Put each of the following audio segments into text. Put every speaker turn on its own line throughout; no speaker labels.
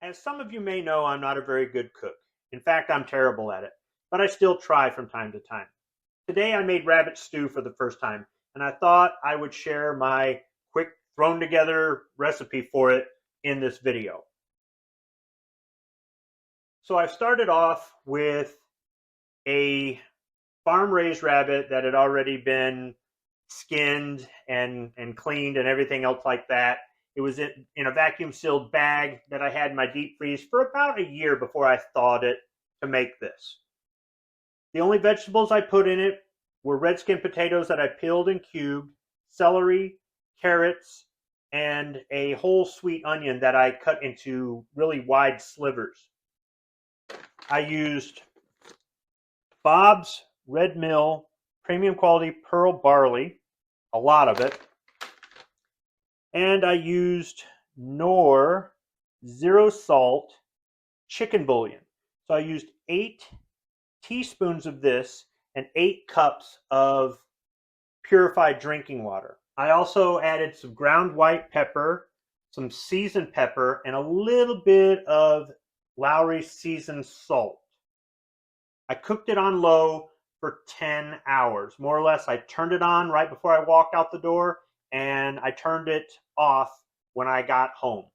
As some of you may know, I'm not a very good cook. In fact, I'm terrible at it, but I still try from time to time. Today I made rabbit stew for the first time, and I thought I would share my quick thrown together recipe for it in this video. So I started off with a farm raised rabbit that had already been skinned and cleaned and everything else like that. It was in a vacuum sealed bag that I had in my deep freeze for about a year before I thawed it to make this. The only vegetables I put in it were red skin potatoes that I peeled and cubed, celery, carrots, and a whole sweet onion that I cut into really wide slivers. I used Bob's Red Mill premium quality pearl barley, a lot of it, and I used Knorr zero salt chicken bouillon. So I used 8 teaspoons of this and 8 cups of purified drinking water. I also added some ground white pepper, some seasoned pepper, and a little bit of Lowry's seasoned salt. I cooked it on low for 10 hours. More or less, I turned it on right before I walked out the door, and I turned it off when I got home.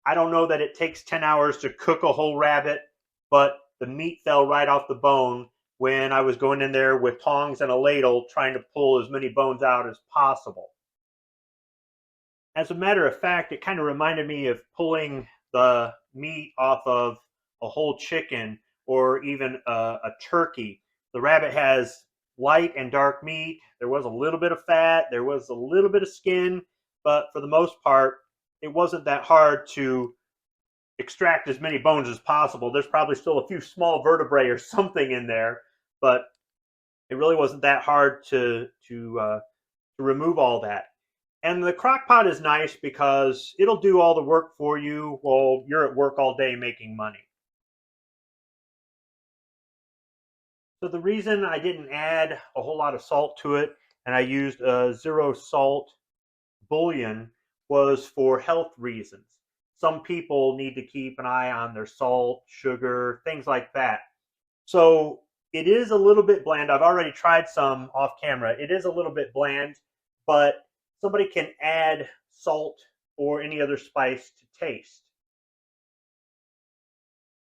I don't know that it takes 10 hours to cook a whole rabbit, but the meat fell right off the bone when I was going in there with tongs and a ladle trying to pull as many bones out as possible. As a matter of fact, it kind of reminded me of pulling the meat off of a whole chicken or even a turkey. The rabbit has light and dark meat. There was a little bit of fat. There was a little bit of skin, but for the most part, it wasn't that hard to extract as many bones as possible. There's probably still a few small vertebrae or something in there, but it really wasn't that hard to remove all that. And the crock pot is nice because it'll do all the work for you while you're at work all day making money. So the reason I didn't add a whole lot of salt to it and I used a zero salt bouillon was for health reasons. Some people need to keep an eye on their salt, sugar, things like that. So it is a little bit bland. I've already tried some off camera. It is a little bit bland, but somebody can add salt or any other spice to taste.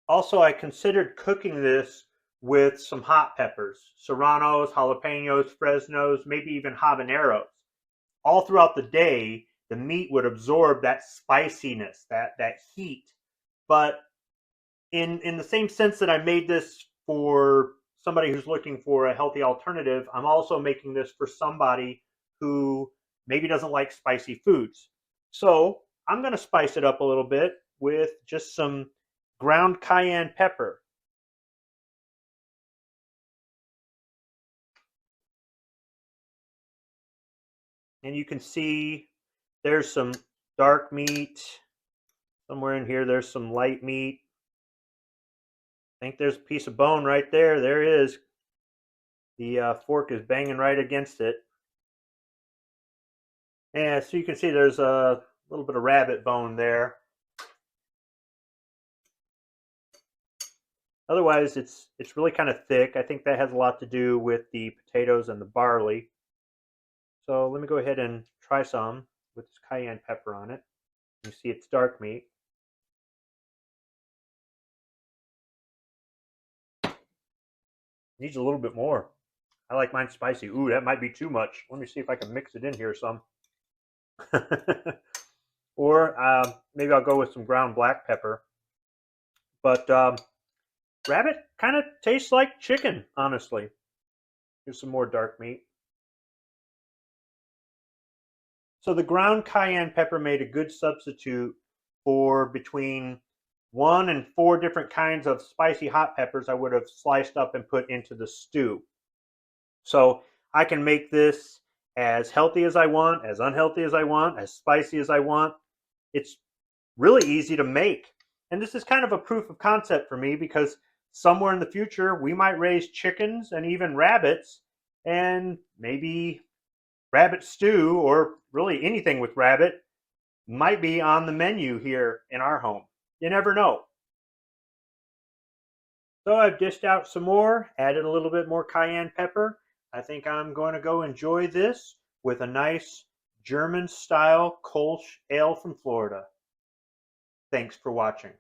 Also, I considered cooking this with some hot peppers, serranos, jalapenos, fresnos, maybe even habaneros. All throughout the day, the meat would absorb that spiciness, that heat. But in the same sense that I made this for somebody who's looking for a healthy alternative, I'm also making this for somebody who maybe doesn't like spicy foods. So I'm going to spice it up a little bit with just some ground cayenne pepper. And you can see there's some dark meat. Somewhere in here, there's some light meat. I think there's a piece of bone right there. There is. The fork is banging right against it. And so you can see there's a little bit of rabbit bone there. Otherwise, it's really kind of thick. I think that has a lot to do with the potatoes and the barley. So let me go ahead and try some with this cayenne pepper on it. You see it's dark meat. Needs a little bit more. I like mine spicy. Ooh, that might be too much. Let me see if I can mix it in here some. Or maybe I'll go with some ground black pepper. But rabbit kind of tastes like chicken, honestly. Here's some more dark meat. So the ground cayenne pepper made a good substitute for between 1 and 4 different kinds of spicy hot peppers I would have sliced up and put into the stew. So I can make this as healthy as I want, as unhealthy as I want, as spicy as I want. It's really easy to make. And this is kind of a proof of concept for me because somewhere in the future we might raise chickens and even rabbits, and maybe rabbit stew or really anything with rabbit might be on the menu here in our home. You never know. So I've dished out some more, added a little bit more cayenne pepper. I think I'm going to go enjoy this with a nice German style Kolsch ale from Florida. Thanks for watching.